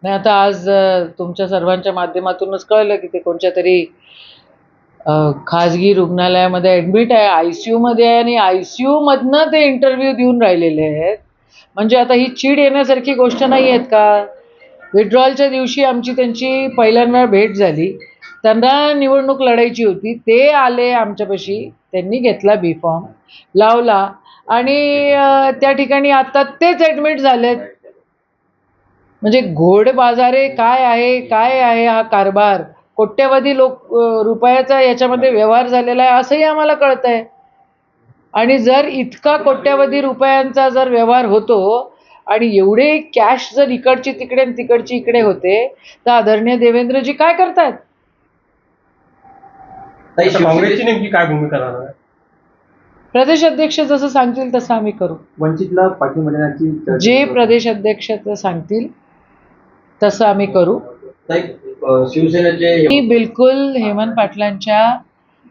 नाही, आता आज तुमच्या सर्वांच्या माध्यमातूनच कळलं की ते कोणत्या तरी खाजगी रुग्णालयामध्ये ॲडमिट आहे, ICU मध्ये आहे आणि ICU मधनं ते इंटरव्ह्यू देऊन राहिलेले आहेत. म्हणजे आता ही चीड येण्यासारखी गोष्ट नाही आहेत का? विड्रॉलच्या दिवशी आमची त्यांची पहिल्यांदा भेट झाली. त्यांना निवडणूक लढायची होती. ते आले आमच्यापाशी, त्यांनी घेतला बी फॉर्म, लावला आणि त्या ठिकाणी आता तेच ॲडमिट झालेत. म्हणजे घोडबाजारे काय आहे हा कारभार? कोट्यवधी रुपयाचा याच्यामध्ये व्यवहार झालेला आहे असंही आम्हाला कळतंय. आणि जर इतका कोट्यवधी रुपयांचा जर व्यवहार होतो आणि एवढे कॅश जर इकडची तिकडे आणि तिकडची इकडे होते, तर आदरणीय देवेंद्रजी काय करतायत? काँग्रेसची नेमकी काय भूमिका राहणार आहे? प्रदेश अध्यक्ष जसं सांगतील तसं आम्ही करू. वंचितला पाठिंबा देण्याची जे प्रदेश अध्यक्ष सांगतील तसं आम्ही करू. शिवसेनेचे मी बिलकुल हेमंत पाटलांच्या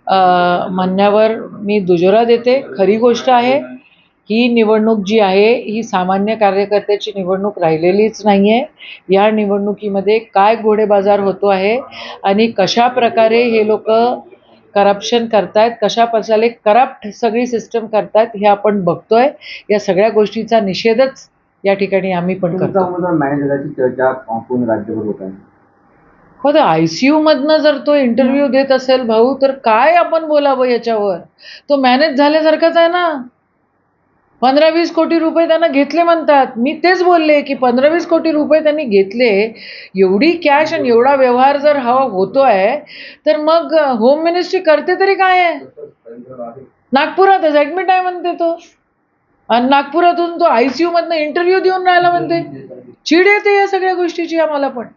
म्हणण्यावर मी दुजोरा देते. खरी गोष्ट आहे, ही निवडणूक जी आहे ही सामान्य कार्यकर्त्याची निवडणूक राहिलेलीच नाही आहे. या निवडणुकीमध्ये काय घोडेबाजार होतो आहे आणि कशा प्रकारे हे लोक करप्शन करतायत, कशा प्रकारे करप्ट सगळी सिस्टम करतायत हे आपण बघतोय. या सगळ्या गोष्टीचा निषेधच या ठिकाणी आम्ही पण करतो. मॅनेजरची चर्चा पूर्ण राज्यभर होत आहे. हो, तर ICU मधनं जर तो इंटरव्ह्यू देत असेल भाऊ, तर काय आपण बोलावं याच्यावर? तो मॅनेज झाल्यासारखाच आहे ना. 15-20 कोटी रुपये त्यांना घेतले म्हणतात. मी तेच बोलले की 15-20 कोटी रुपये त्यांनी घेतले. एवढी कॅश आणि एवढा व्यवहार जर हवा होतोय, तर मग होम मिनिस्ट्री करते तरी काय आहे? नागपुरातच ऍडमिट आहे म्हणते तो, आणि नागपुरातून तो ICU मधनं इंटरव्ह्यू देऊन राहिला म्हणते. चीड येते या सगळ्या गोष्टीची आम्हाला पण.